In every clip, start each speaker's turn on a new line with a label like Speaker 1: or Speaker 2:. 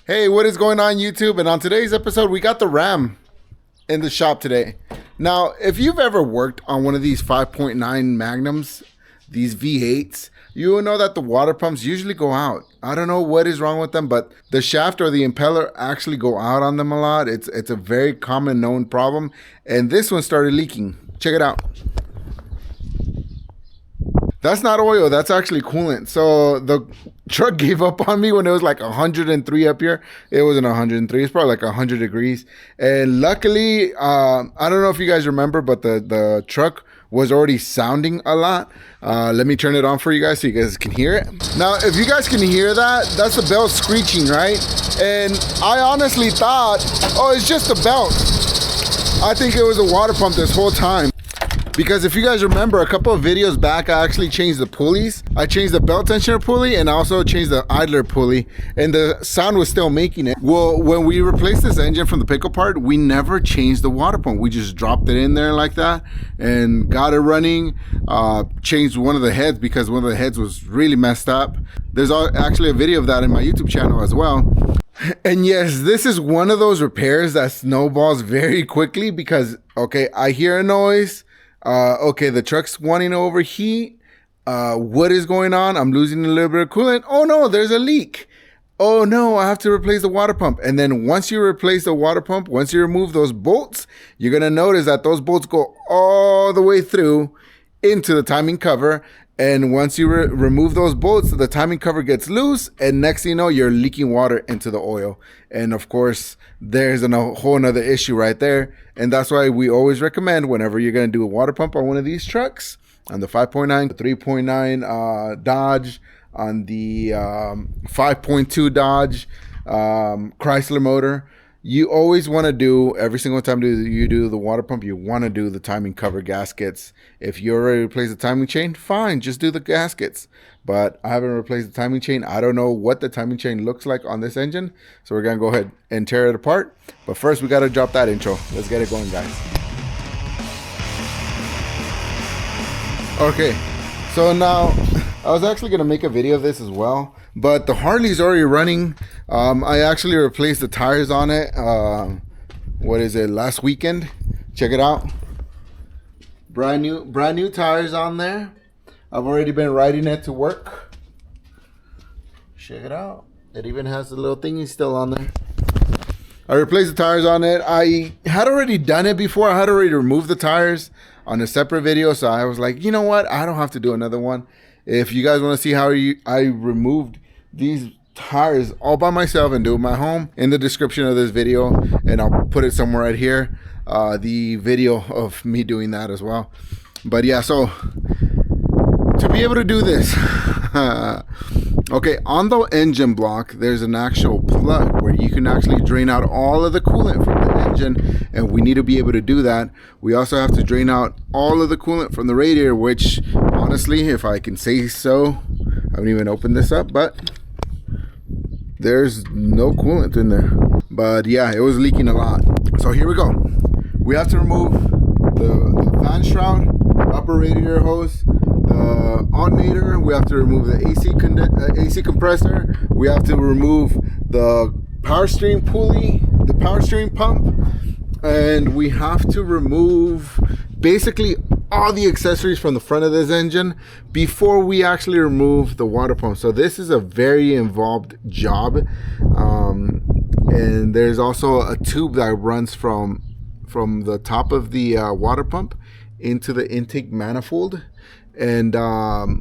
Speaker 1: Hey, what is going on YouTube? And on today's episode, we got the Ram in the shop today. Now, if you've ever worked on one of these 5.9 Magnums, these V8s, you will know that the water pumps usually go out. I don't know what is wrong with them, but the shaft or the impeller actually go out on them a lot. It's a very common known problem. And this one started leaking. Check it out. That's not oil, that's actually coolant. So the truck gave up on me when it was like 103 up here. It wasn't 103, it's probably like 100 degrees. And luckily, I don't know if you guys remember, but the truck was already sounding a lot. Let me turn it on for you guys so you guys can hear it. Now, if you guys can hear that, that's the belt screeching, right? And I honestly thought, oh, it's just a belt. I think it was a water pump this whole time. Because if you guys remember, a couple of videos back, I actually changed the pulleys. I changed the belt tensioner pulley and I also changed the idler pulley, and the sound was still making it. Well, when we replaced this engine from the pickle part, we never changed the water pump. We just dropped it in there like that and got it running. Changed one of the heads because one of the heads was really messed up. There's actually a video of that in my YouTube channel as well. And yes, this is one of those repairs that snowballs very quickly because, okay, I hear a noise. Okay, the truck's wanting to overheat. What is going on? I'm losing a little bit of coolant. Oh no, there's a leak. Oh no, I have to replace the water pump. And then once you replace the water pump, once you remove those bolts, you're going to notice that those bolts go all the way through into the timing cover. And once you remove those bolts, the timing cover gets loose, and next thing you know, you're leaking water into the oil. And of course, there's a whole nother issue right there. And that's why we always recommend whenever you're going to do a water pump on one of these trucks, on the 5.9, 3.9 Dodge, on the 5.2 Dodge Chrysler motor, you always want to do, every single time you do the water pump, you want to do the timing cover gaskets. If you already replaced the timing chain, fine, just do the gaskets. But I haven't replaced the timing chain. I don't know what the timing chain looks like on this engine. So we're going to go ahead and tear it apart. But first, we got to drop that intro. Let's get it going, guys. Okay, so now I was actually going to make a video of this as well, but the Harley's already running. I actually replaced the tires on it. What is it? Last weekend. Check it out. Brand new tires on there. I've already been riding it to work. Check it out. It even has the little thingy still on there. I replaced the tires on it. I had already done it before. I had already removed the tires on a separate video, so I was like, you know what? I don't have to do another one. If you guys want to see how I removed these tires all by myself and do it at my home, in the description of this video, and I'll put it somewhere right here, the video of me doing that as well. But yeah, so to be able to do this, okay, on the engine block, there's an actual plug where you can actually drain out all of the coolant from the engine, and we need to be able to do that. We also have to drain out all of the coolant from the radiator, which honestly, if I can say so, I haven't even opened this up, but there's no coolant in there. But yeah, it was leaking a lot. So here we go. We have to remove the fan shroud, upper radiator hose, the alternator. We have to remove the AC compressor. We have to remove the power steering pulley, the power steering pump, and we have to remove basically all the accessories from the front of this engine before we actually remove the water pump. So this is a very involved job, and there's also a tube that runs from the top of the water pump into the intake manifold, and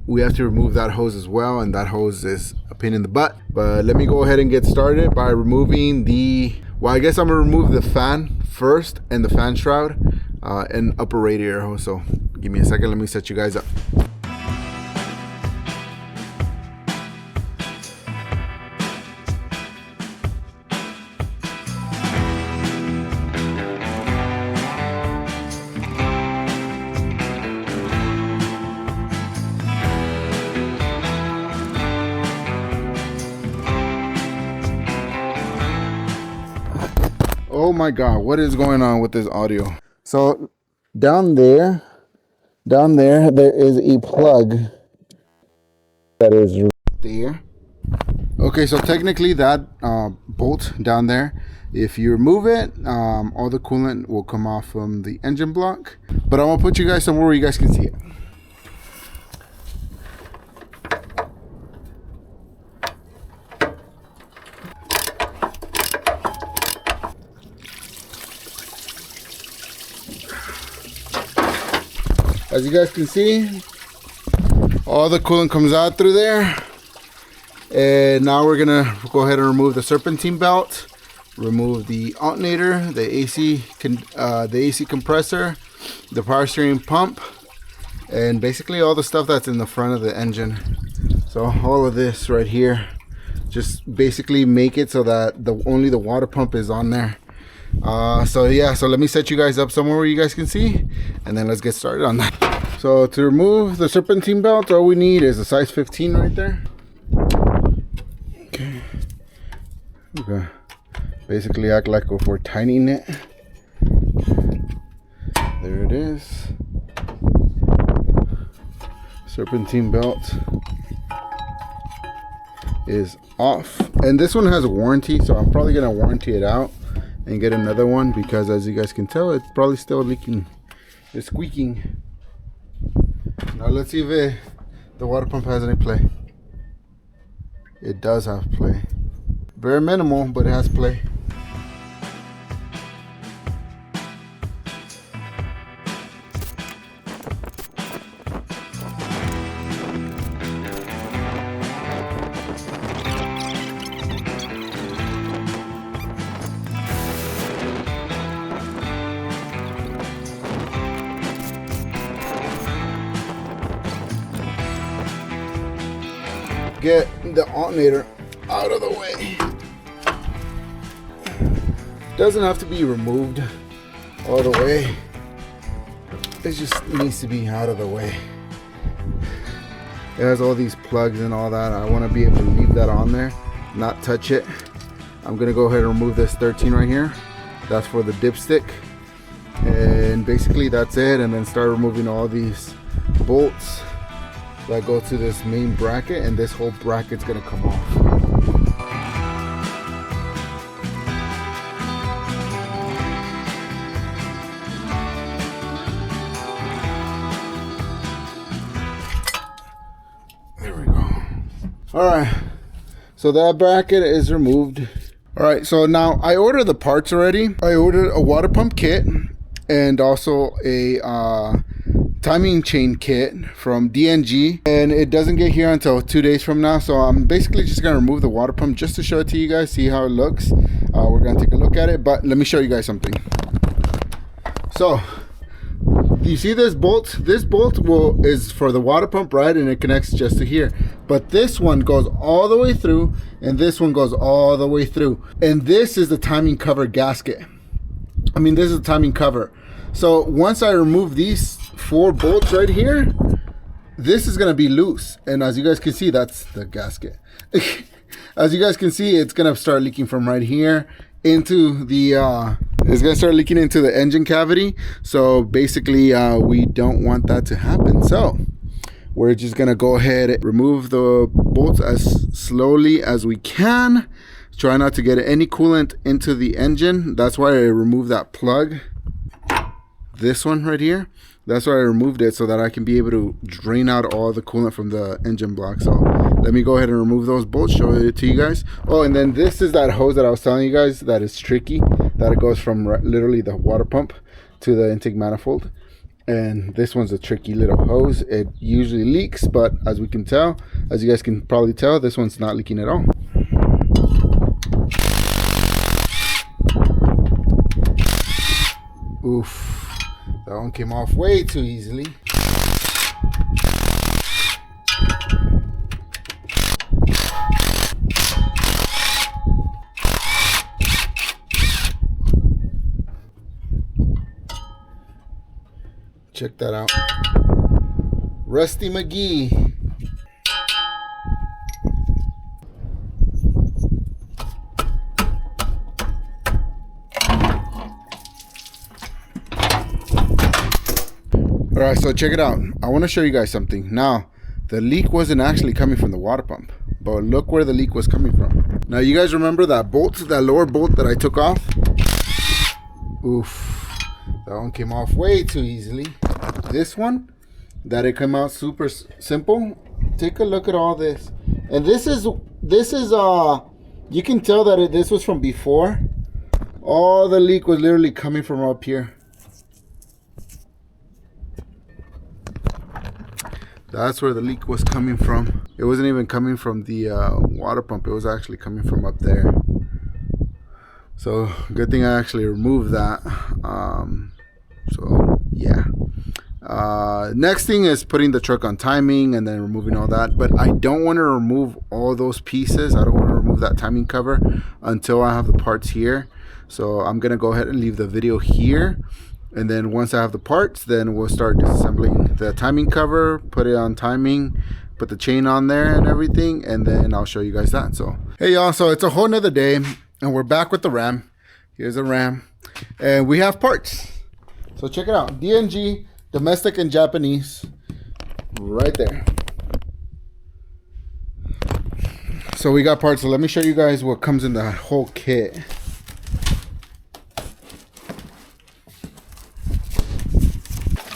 Speaker 1: we have to remove that hose as well, and that hose is a pain in the butt. But let me go ahead and get started by removing well, I guess I'm gonna remove the fan first, and the fan shroud, and upper radiator hose. So give me a second, let me set you guys up. Oh my God, what is going on with this audio? So down there is a plug that is right there. Okay, so technically that bolt down there, if you remove it, all the coolant will come off from the engine block. But I'm gonna put you guys somewhere where you guys can see it. As you guys can see, all the coolant comes out through there. And now we're gonna go ahead and remove the serpentine belt, remove the alternator, the AC compressor, the power steering pump, and basically all the stuff that's in the front of the engine. So all of this right here, just basically make it so that only the water pump is on there. So yeah, so let me set you guys up somewhere where you guys can see, and then let's get started on that. So to remove the serpentine belt, all we need is a size 15 right there. Okay. Basically act like if we're tightening it. There it is. Serpentine belt is off. And this one has a warranty, so I'm probably gonna warranty it out and get another one, because as you guys can tell, it's probably still leaking. It's squeaking. Now let's see if the water pump has any play. It does have play. Very minimal, but it has play. Get the alternator out of the way. Doesn't have to be removed all the way. It just needs to be out of the way. It has all these plugs and all that. I want to be able to leave that on there, not touch it. I'm gonna go ahead and remove this 13 right here. That's for the dipstick. And basically that's it. And then start removing all these bolts that go to this main bracket, and this whole bracket's gonna come off. There we go. All right, so that bracket is removed. All right, so now I ordered the parts already. I ordered a water pump kit and also a timing chain kit from DNG, and it doesn't get here until 2 days from now. So I'm basically just gonna remove the water pump just to show it to you guys, see how it looks. We're gonna take a look at it, but let me show you guys something. So you see this bolt? This bolt is for the water pump, right? And it connects just to here. But this one goes all the way through, and this one goes all the way through. And this is the timing cover gasket. I mean, this is the timing cover. So once I remove these 4 bolts right here, this is gonna be loose. And as you guys can see, that's the gasket. As you guys can see, it's gonna start leaking from right here into the it's gonna start leaking into the engine cavity. So basically we don't want that to happen. So we're just gonna go ahead and remove the bolts as slowly as we can. Try not to get any coolant into the engine. That's why I removed that plug, this one right here. That's why I removed it, so that I can be able to drain out all the coolant from the engine block. So let me go ahead and remove those bolts, show it to you guys. Oh, and then this is that hose that I was telling you guys that is tricky, that it goes from literally the water pump to the intake manifold. And this one's a tricky little hose. It usually leaks, but as we can tell, as you guys can probably tell, this one's not leaking at all. Oof. That one came off way too easily. Check that out. Rusty McGee. Alright, so check it out. I want to show you guys something. Now, the leak wasn't actually coming from the water pump, but look where the leak was coming from. Now you guys remember that bolt, that lower bolt that I took off? Oof, that one came off way too easily. This one, that it came out super simple. Take a look at all this. And this is you can tell that this was from before. All the leak was literally coming from up here. That's where the leak was coming from. It wasn't even coming from the water pump. It was actually coming from up there. So good thing I actually removed that. So yeah. Next thing is putting the truck on timing and then removing all that. But I don't want to remove all those pieces. I don't want to remove that timing cover until I have the parts here. So I'm going to go ahead and leave the video here. And then once I have the parts, then we'll start disassembling the timing cover, put it on timing, put the chain on there and everything. And then I'll show you guys that. So, hey y'all, so it's a whole nother day and we're back with the Ram. Here's a Ram. And we have parts. So check it out. DNG, domestic and Japanese, right there. So we got parts. So let me show you guys what comes in the whole kit.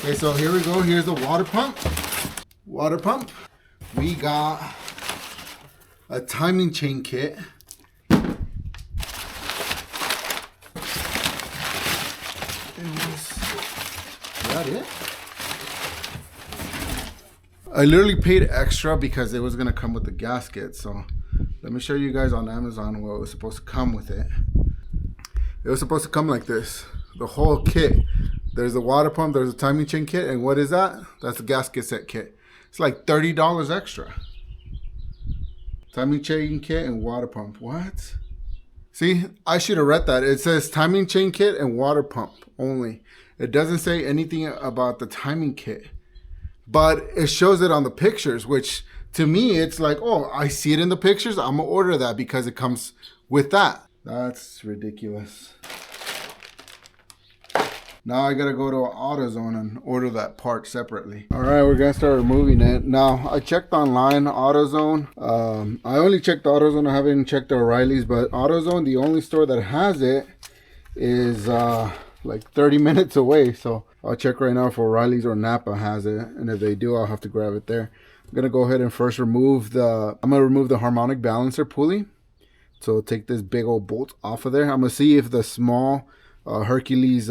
Speaker 1: Okay, so here we go. Here's the water pump. Water pump. We got a timing chain kit. Is that it? I literally paid extra because it was gonna come with the gasket. So let me show you guys on Amazon what was supposed to come with it. It was supposed to come like this, the whole kit. There's a water pump, there's a timing chain kit, and what is that? That's a gasket set kit. It's like $30 extra. Timing chain kit and water pump. What? See, I should have read that. It says timing chain kit and water pump only. It doesn't say anything about the timing kit. But it shows it on the pictures, which to me, it's like, oh, I see it in the pictures. I'm going to order that because it comes with that. That's ridiculous. Now I gotta go to AutoZone and order that part separately. All right, we're gonna start removing it. Now, I checked online, AutoZone. I only checked AutoZone, I haven't checked O'Reilly's, but AutoZone, the only store that has it is like 30 minutes away. So I'll check right now if O'Reilly's or Napa has it. And if they do, I'll have to grab it there. I'm gonna go ahead and first remove the harmonic balancer pulley. So take this big old bolt off of there. I'm gonna see if the small Hercules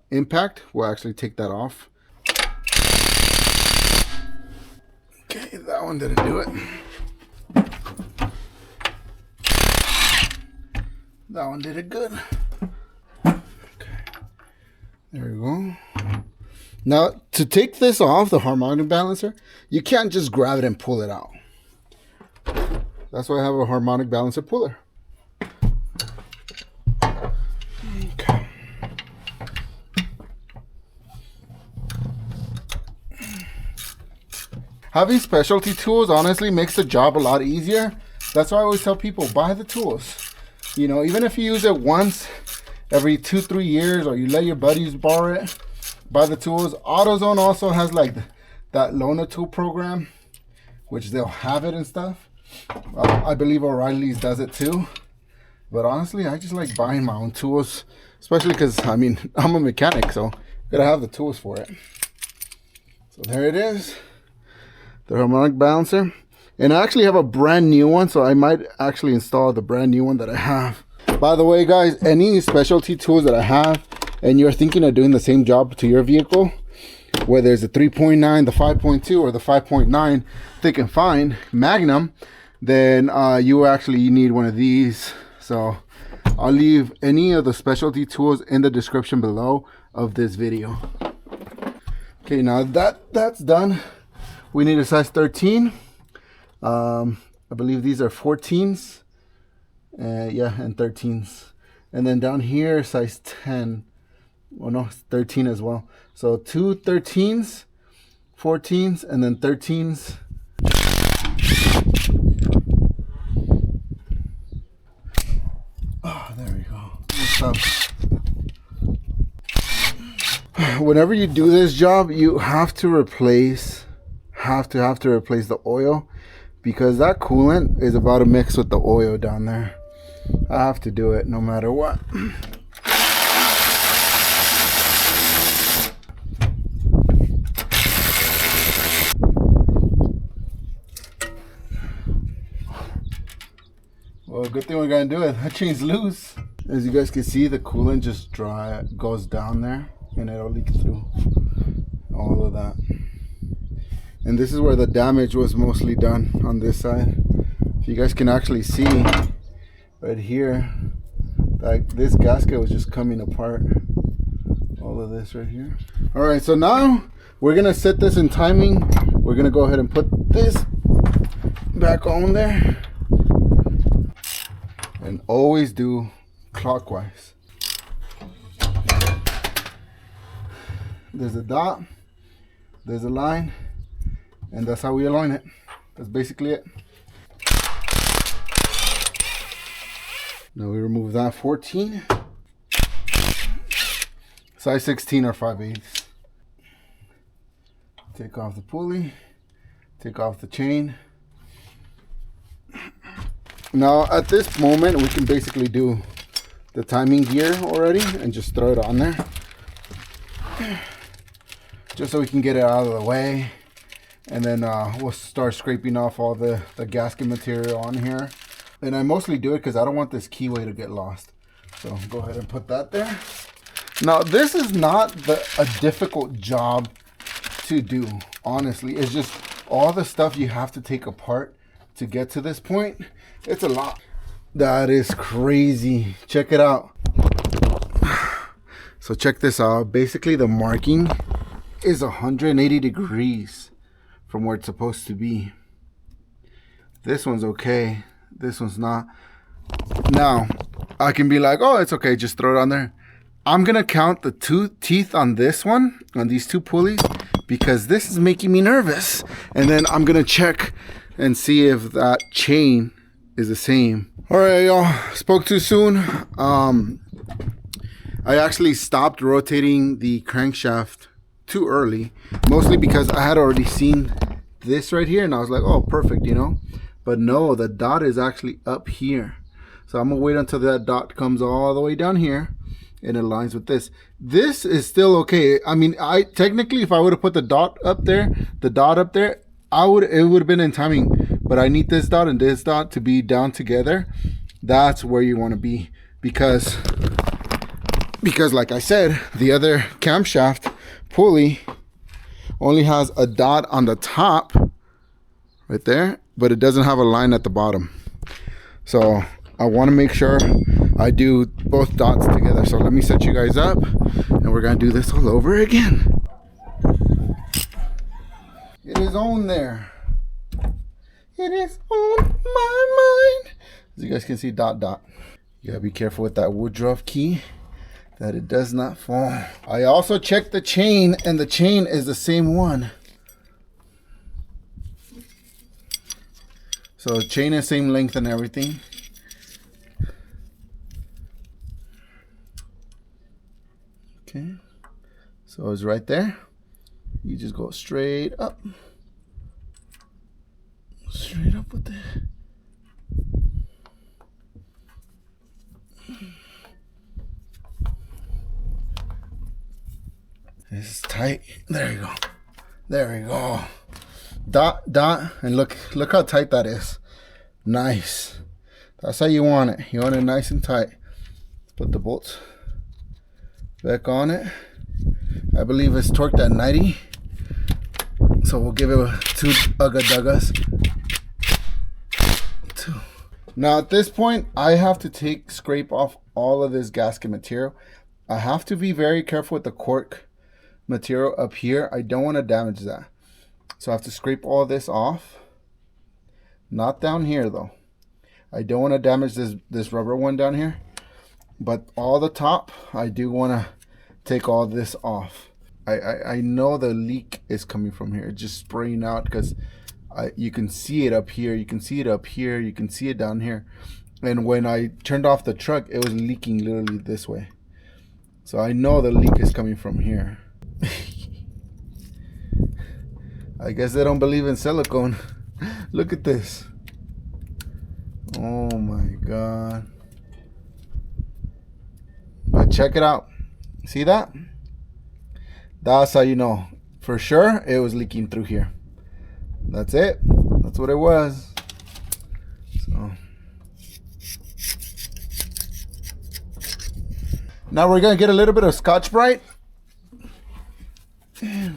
Speaker 1: impact will actually take that off. Okay, that one didn't do it. That one did it good. Okay, there we go. Now to take this off, the harmonic balancer, you can't just grab it and pull it out. That's why I have a harmonic balancer puller. Having specialty tools honestly makes the job a lot easier. That's why I always tell people, buy the tools. You know, even if you use it once every 2-3 years, or you let your buddies borrow it, buy the tools. AutoZone also has like that loaner tool program, which they'll have it and stuff. I believe O'Reilly's does it too. But honestly, I just like buying my own tools, especially because, I mean, I'm a mechanic, so gotta have the tools for it. So there it is. The harmonic balancer. And I actually have a brand new one, so I might actually install the brand new one that I have. By the way, guys, any specialty tools that I have and you're thinking of doing the same job to your vehicle, whether it's the 3.9, the 5.2, or the 5.9 thick and fine Magnum, then you actually need one of these. So I'll leave any of the specialty tools in the description below of this video. Okay, now that's done. We need a size 13. I believe these are 14s. Yeah, and 13s. And then down here, size 10. Well, no, it's 13 as well. So 2 13s, 14s, and then 13s. Oh, there we go. What's up? Whenever you do this job, you have to replace the oil, because that coolant is about to mix with the oil down there. I have to do it no matter what. Well, good thing we're gonna do it. That chain's loose. As you guys can see, the coolant just goes down there and it'll leak through all of that. And this is where the damage was mostly done on this side. If you guys can actually see right here, like this gasket was just coming apart. All of this right here. All right, so now we're gonna set this in timing. We're gonna go ahead and put this back on there. And always do clockwise. There's a dot, there's a line, and that's how we align it. That's basically it. Now we remove that 14, size 16 or 5/8. Take off the pulley, take off the chain. Now at this moment we can basically do the timing gear already and just throw it on there, just so we can get it out of the way. And then we'll start scraping off all the gasket material on here. And I mostly do it because I don't want this keyway to get lost. So go ahead and put that there. Now this is not a difficult job to do, honestly. It's just all the stuff you have to take apart to get to this point. It's a lot. That is crazy. Check it out. So check this out. Basically the marking is 180 degrees from where it's supposed to be. This one's okay, this one's not. Now I can be like, oh, it's okay, just throw it on there. I'm gonna count the 2 teeth on this one, on these 2 pulleys, because this is making me nervous. And then I'm gonna check and see if that chain is the same. All right, y'all, spoke too soon. I actually stopped rotating the crankshaft too early, mostly because I had already seen this right here and I was like, oh, perfect, you know. But no, the dot is actually up here. So I'm gonna wait until that dot comes all the way down here and it aligns with this. This is still okay. I mean, I technically, if I would have put the dot up there, it would have been in timing. But I need this dot and this dot to be down together. That's where you want to be, because like I said, the other camshaft pulley only has a dot on the top right there, but it doesn't have a line at the bottom. So I want to make sure I do both dots together. So let me set you guys up and we're gonna do this all over again. It is on there. It is on my mind. As you guys can see, dot dot. You gotta be careful with that Woodruff key that it does not fall. I also checked the chain and the chain is the same one. So chain is same length and everything. Okay, so it's right there. You just go straight up. Straight up with it. This is tight. There you go. There we go. Dot, dot, and look how tight that is. Nice. That's how you want it. You want it nice and tight. Put the bolts back on it. I believe it's torqued at 90. So we'll give it 2 ugga duggas. 2. Now at this point, I have to scrape off all of this gasket material. I have to be very careful with the cork material up here. I don't want to damage that. So I have to scrape all this off. Not down here though. I don't want to damage this rubber one down here. But all the top, I do want to take all this off. I know the leak is coming from here. It's just spraying out because you can see it up here. You can see it up here. You can see it down here. And when I turned off the truck, it was leaking literally this way. So I know the leak is coming from here. I guess they don't believe in silicone. Look at this. Oh my God. But check it out. See that? That's how you know for sure it was leaking through here. That's it. That's what it was. So now we're gonna get a little bit of Scotch-Brite, and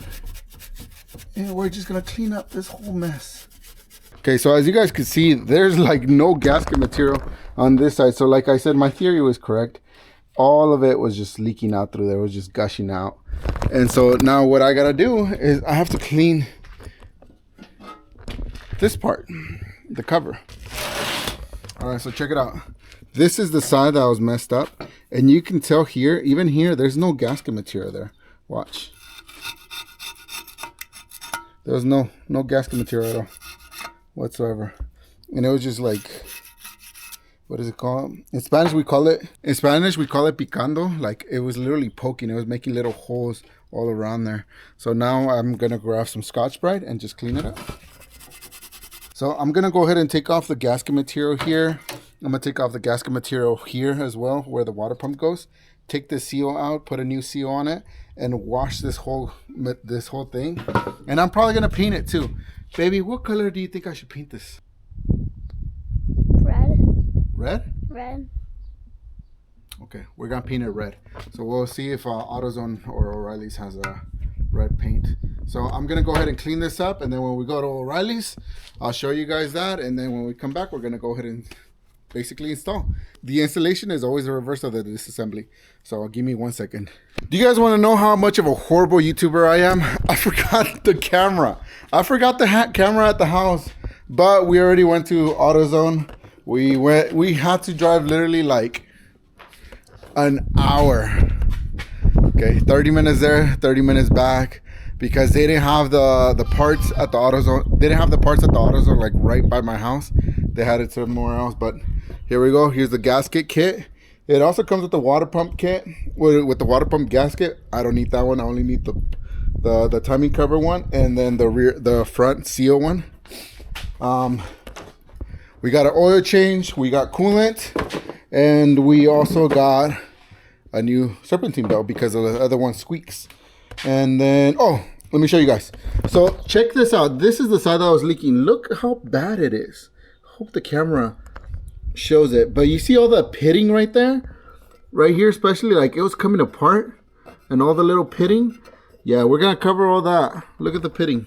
Speaker 1: we're just gonna clean up this whole mess. Okay, so as you guys can see, there's like no gasket material on this side. So like I said, my theory was correct. All of it was just leaking out through there. It was just gushing out. And so now what I gotta do is I have to clean this part, the cover. All right, so check it out. This is the side that was messed up. And you can tell here, even here, there's no gasket material there. Watch. There's no gasket material at all whatsoever. And it was just like, what is it called? In Spanish we call it picando. Like it was literally poking. It was making little holes all around there. So now I'm gonna grab some Scotch-Brite and just clean it up. So I'm gonna go ahead and take off the gasket material here. I'm gonna take off the gasket material here as well, where the water pump goes. Take the seal out, put a new seal on it, and wash this whole thing. And I'm probably gonna paint it too. Baby, what color do you think I should paint this?
Speaker 2: Red.
Speaker 1: Red?
Speaker 2: Red.
Speaker 1: Okay, we're gonna paint it red. So we'll see if AutoZone or O'Reilly's has a red paint. So I'm gonna go ahead and clean this up, and then when we go to O'Reilly's, I'll show you guys that. And then when we come back, we're gonna go ahead and basically install. The installation is always the reverse of the disassembly. So give me 1 second. Do you guys want to know how much of a horrible YouTuber I am? I forgot the camera. I forgot the camera at the house, but we already went to AutoZone. We had to drive literally like an hour. Okay, 30 minutes there, 30 minutes back, because they didn't have the parts at the AutoZone. They didn't have the parts at the AutoZone like right by my house. They had it somewhere else, but here we go. Here's the gasket kit. It also comes with the water pump kit with the water pump gasket. I don't need that one. I only need the timing cover one, and then the front seal one. We got an oil change. We got coolant, and we also got a new serpentine belt because the other one squeaks. And then, oh, let me show you guys. So check this out. This is the side that was leaking. Look how bad it is. Hope the camera shows it, but you see all the pitting right there, right here, especially like it was coming apart, and all the little pitting. Yeah, we're gonna cover all that. Look at the pitting.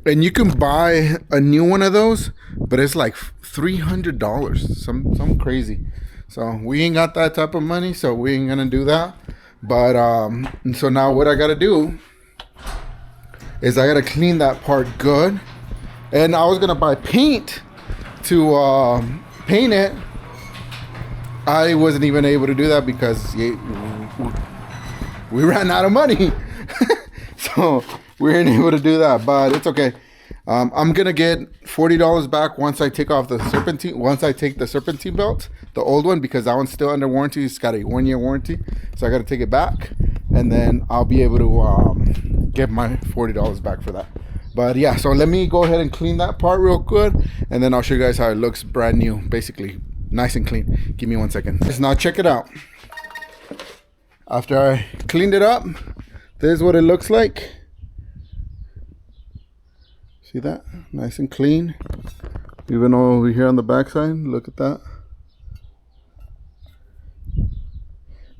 Speaker 1: And you can buy a new one of those, but it's like $300, some crazy. So we ain't got that type of money, so we ain't gonna do that. But so now what I gotta do is I gotta clean that part good. And I was gonna buy paint to paint it. I wasn't even able to do that because we ran out of money. So we weren't able to do that, but it's okay. I'm gonna get $40 back once I take off the serpentine. Once I take the serpentine belt, the old one, because that one's still under warranty. It's got a 1-year warranty, so I got to take it back, and then I'll be able to get my $40 back for that. But yeah, so let me go ahead and clean that part real good, and then I'll show you guys how it looks brand new, basically nice and clean. Give me 1 second. Now check it out. After I cleaned it up, this is what it looks like. See that? Nice and clean. Even over here on the backside, look at that.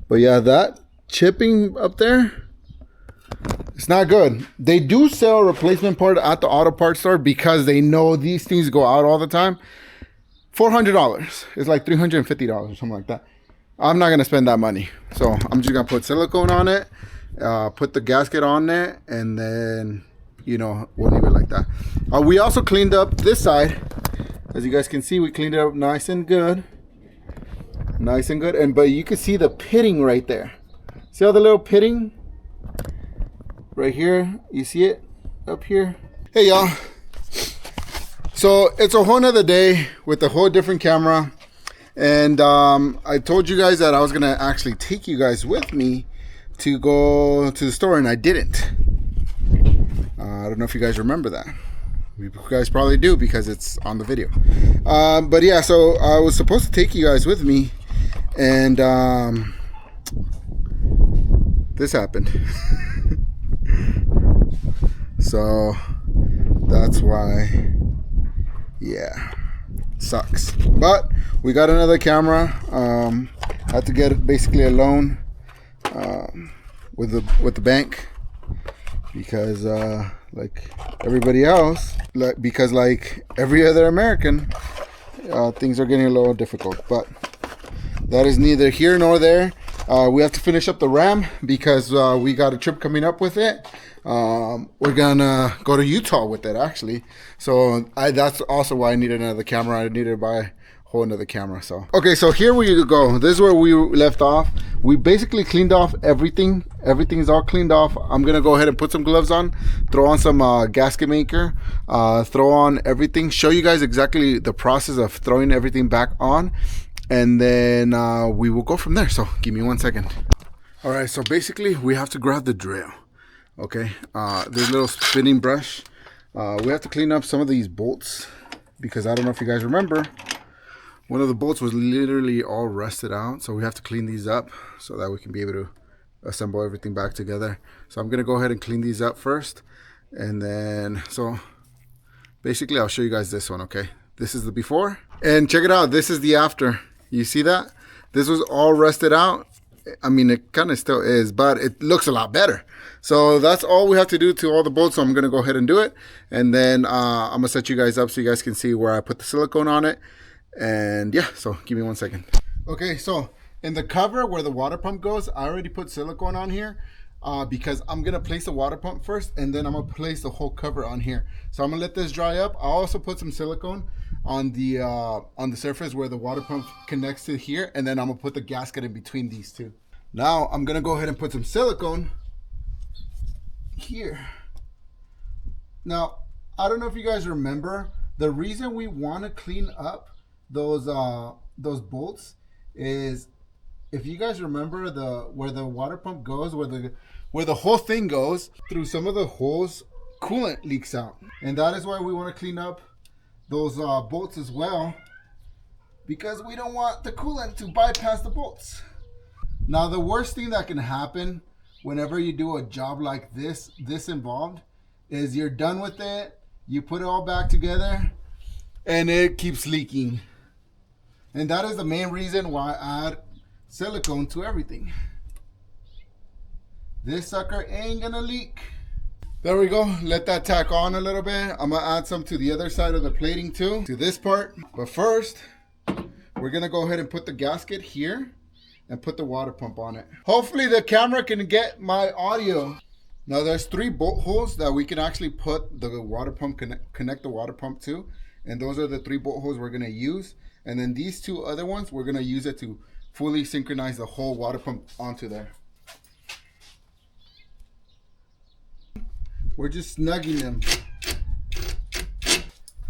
Speaker 1: But yeah, that chipping up there, it's not good. They do sell a replacement part at the auto parts store because they know these things go out all the time. $400. It's like $350 or something like that. I'm not gonna spend that money, so I'm just gonna put silicone on it, put the gasket on it, and then, you know, we'll leave it like that. We also cleaned up this side. As you guys can see, we cleaned it up nice and good. Nice and good. But you can see the pitting right there. See all the little pitting? Right here. You see it up here? Hey, y'all. So it's a whole nother day with a whole different camera. And I told you guys that I was going to actually take you guys with me to go to the store, and I didn't. I don't know if you guys remember that. You guys probably do because it's on the video. But yeah, so I was supposed to take you guys with me, and this happened. So that's why, yeah, sucks. But we got another camera. Had to get basically a loan with the bank because like everybody else, because like every other American, things are getting a little difficult. But that is neither here nor there. We have to finish up the Ram because we got a trip coming up with it. We're gonna go to Utah with it, actually. So that's also why I needed another camera. I needed to buy a whole another camera. So okay, so here we go. This is where we left off. We basically cleaned off everything. Everything is all cleaned off. I'm gonna go ahead and put some gloves on, throw on some gasket maker, throw on everything, show you guys exactly the process of throwing everything back on, and then we will go from there. So give me 1 second. All right, so basically we have to grab the drill. Okay, this little spinning brush. We have to clean up some of these bolts because I don't know if you guys remember, one of the bolts was literally all rusted out. So we have to clean these up so that we can be able to assemble everything back together. So I'm gonna go ahead and clean these up first, and then so basically I'll show you guys this one. Okay, this is the before, and check it out. This is the after. You see that? This was all rusted out. I mean, it kind of still is, but it looks a lot better. So that's all we have to do to all the bolts. So I'm going to go ahead and do it. And then I'm going to set you guys up so you guys can see where I put the silicone on it. And yeah, so give me 1 second. Okay, so in the cover where the water pump goes, I already put silicone on here because I'm going to place the water pump first, and then I'm going to place the whole cover on here. So I'm going to let this dry up. I'll also put some silicone on the surface where the water pump connects to here, and then I'm gonna put the gasket in between these two. Now I'm gonna go ahead and put some silicone here. Now I don't know if you guys remember, the reason we want to clean up those bolts is, if you guys remember, where the water pump goes, where the whole thing goes, through some of the holes, coolant leaks out, and that is why we want to clean up those bolts as well, because we don't want the coolant to bypass the bolts. Now the worst thing that can happen whenever you do a job like this involved is you're done with it, you put it all back together, and it keeps leaking. And that is the main reason why I add silicone to everything. This sucker ain't gonna leak. There we go. Let that tack on a little bit. I'm gonna add some to the other side of the plating too, to this part. But first, we're gonna go ahead and put the gasket here and put the water pump on it. Hopefully the camera can get my audio. Now there's 3 bolt holes that we can actually put the water pump, connect the water pump to. And those are the 3 bolt holes we're gonna use. And then these 2 other ones, we're gonna use it to fully synchronize the whole water pump onto there. We're just snugging them.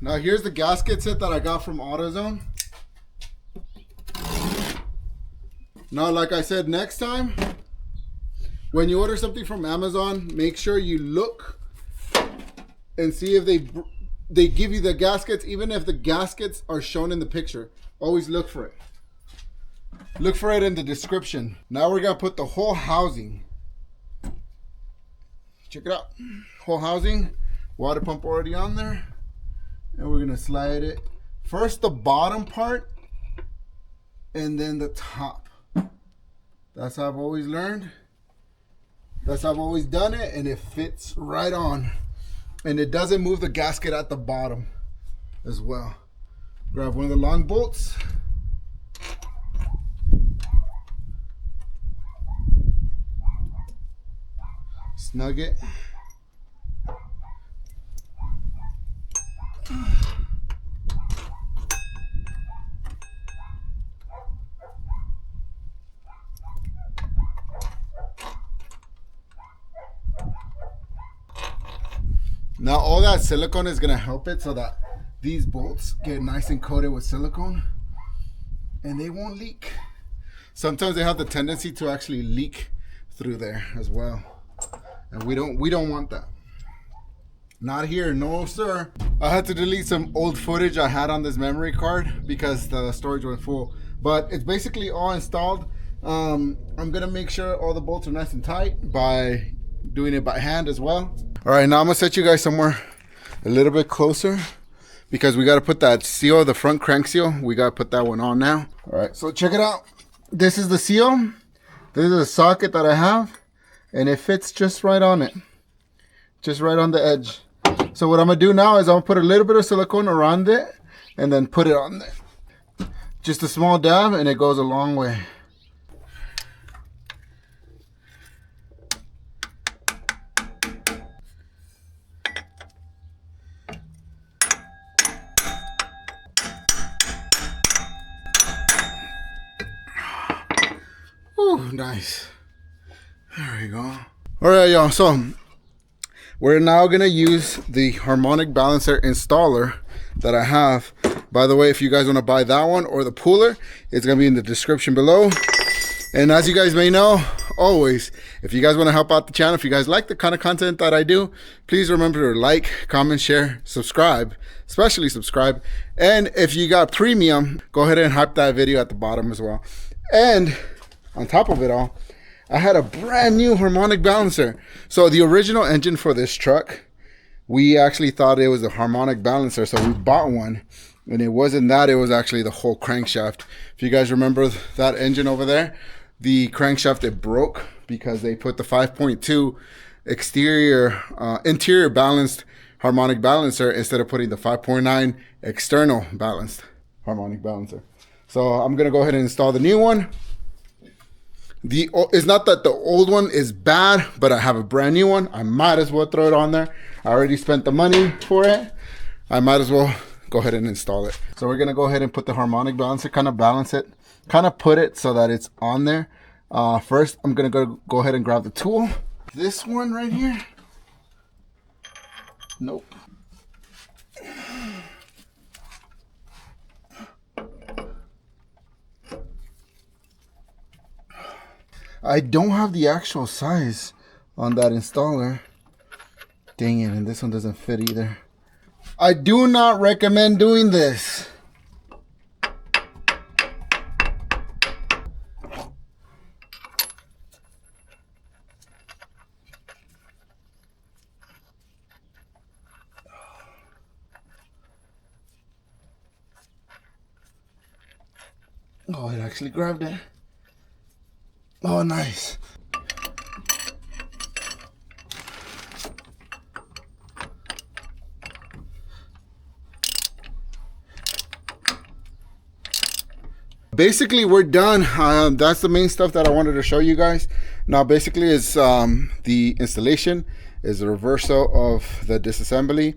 Speaker 1: Now here's the gasket set that I got from AutoZone. Now, like I said, next time when you order something from Amazon, make sure you look and see if they give you the gaskets, even if the gaskets are shown in the picture. Always look for it. Look for it in the description. Now we're gonna put the whole housing. Check it out. Whole housing, water pump already on there, and we're gonna slide it first the bottom part and then the top. That's how I've always learned. That's how I've always done it, and it fits right on, and it doesn't move the gasket at the bottom as well. Grab one of the long bolts. Snug it. Now all that silicone is gonna help it so that these bolts get nice and coated with silicone and they won't leak. Sometimes they have the tendency to actually leak through there as well, and we don't want that. Not here, no sir. I had to delete some old footage I had on this memory card because the storage went full. But it's basically all installed. I'm gonna make sure all the bolts are nice and tight by doing it by hand as well. All right, now I'm gonna set you guys somewhere a little bit closer because we gotta put that seal, the front crank seal. We gotta put that one on now. All right, so check it out. This is the seal. This is a socket that I have, and it fits just right on it. Just right on the edge. So what I'm gonna do now is I'm gonna put a little bit of silicone around it and then put it on there. Just a small dab and it goes a long way. Ooh, nice. There we go. All right, y'all, so we're now gonna use the harmonic balancer installer that I have. By the way, if you guys wanna buy that one or the puller, it's gonna be in the description below. And as you guys may know, always, if you guys wanna help out the channel, if you guys like the kind of content that I do, please remember to like, comment, share, subscribe, especially subscribe. And if you got premium, go ahead and hype that video at the bottom as well. And on top of it all, I had a brand new harmonic balancer. So the original engine for this truck, we actually thought it was a harmonic balancer, so we bought one, and it wasn't that, it was actually the whole crankshaft. If you guys remember that engine over there, the crankshaft, it broke because they put the 5.2 interior balanced harmonic balancer instead of putting the 5.9 external balanced harmonic balancer. So I'm gonna go ahead and install the new one. It's not that the old one is bad, but I have a brand new one. I might as well throw it on there. I already spent the money for it. I might as well go ahead and install it. So we're gonna go ahead and put the harmonic balancer, kind of balance it, kind of put it so that it's on there. First, I'm gonna go ahead and grab the tool. This one right here. Nope. I don't have the actual size on that installer. Dang it, and this one doesn't fit either. I do not recommend doing this. Oh, it actually grabbed it. Oh, nice. Basically, we're done. That's the main stuff that I wanted to show you guys. Now, basically, is the installation is the reversal of the disassembly.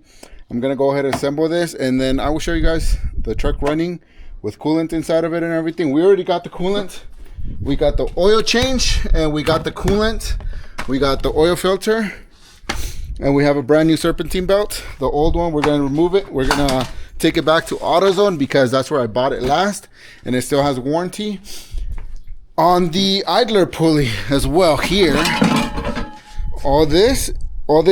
Speaker 1: I'm gonna go ahead and assemble this, and then I will show you guys the truck running with coolant inside of it and everything. We already got the coolant. We got the oil change, and we got the coolant. We got the oil filter, and we have a brand new serpentine belt. The old one, we're gonna remove it. We're gonna take it back to AutoZone because that's where I bought it last, and it still has warranty. On the idler pulley as well here, all this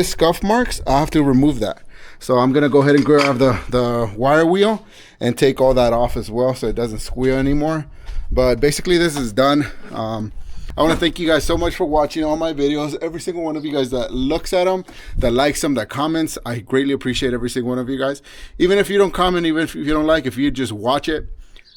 Speaker 1: scuff marks, I have to remove that. So I'm gonna go ahead and grab the wire wheel and take all that off as well so it doesn't squeal anymore. But basically this is done. I want to thank you guys so much for watching all my videos. Every single one of you guys that looks at them, that likes them, that comments, I greatly appreciate every single one of you guys. Even if you don't comment, even if you don't like, if you just watch it,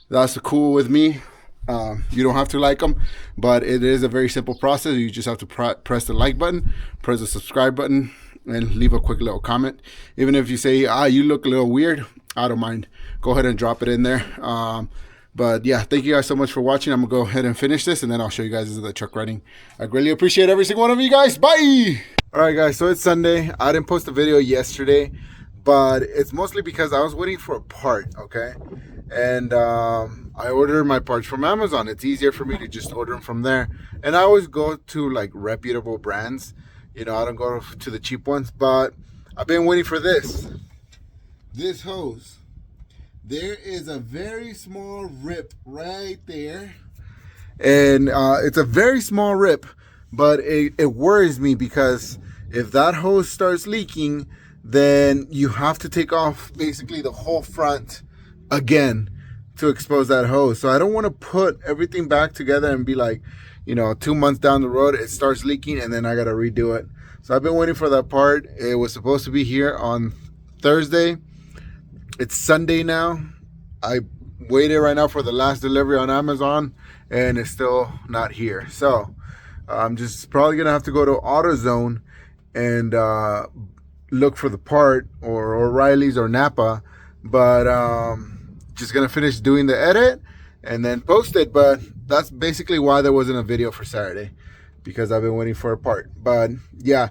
Speaker 1: that's cool with me. You don't have to like them, but it is a very simple process. You just have to press the like button, press the subscribe button, and leave a quick little comment. Even if you say, you look a little weird, I don't mind. Go ahead and drop it in there. But yeah, thank you guys so much for watching. I'm gonna go ahead and finish this, and then I'll show you guys the truck running. I greatly appreciate every single one of you guys. Bye. All right, guys, so it's Sunday. I didn't post a video yesterday, but it's mostly because I was waiting for a part, okay? And I ordered my parts from Amazon. It's easier for me to just order them from there. And I always go to like reputable brands. You know, I don't go to the cheap ones, but I've been waiting for this hose. There is a very small rip right there, and it's a very small rip, but it worries me because if that hose starts leaking, then you have to take off basically the whole front again to expose that hose. So I don't want to put everything back together and be like, you know, 2 months down the road it starts leaking and then I gotta redo it. So I've been waiting for that part. It was supposed to be here on Thursday. It's Sunday now. I waited right now for the last delivery on Amazon and it's still not here. So I'm just probably gonna have to go to AutoZone and look for the part, or O'Reilly's or Napa, but just gonna finish doing the edit and then post it. But that's basically why there wasn't a video for Saturday, because I've been waiting for a part. But yeah,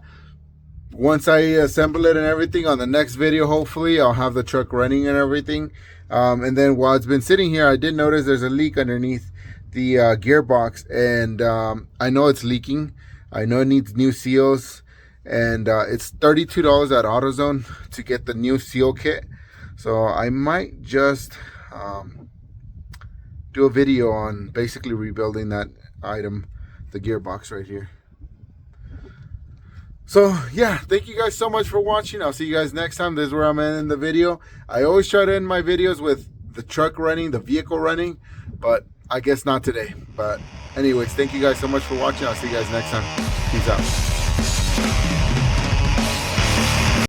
Speaker 1: once I assemble it and everything, on the next video hopefully I'll have the truck running and everything. And then while it's been sitting here, I did notice there's a leak underneath the gearbox, and I know it's leaking. I know it needs new seals, and it's $32 at AutoZone to get the new seal kit. So I might just do a video on basically rebuilding that item, the gearbox right here. So yeah, thank you guys so much for watching. I'll see you guys next time. This is where I'm ending the video. I always try to end my videos with the truck running, the vehicle running, but I guess not today. But anyways, thank you guys so much for watching. I'll see you guys next time. Peace out.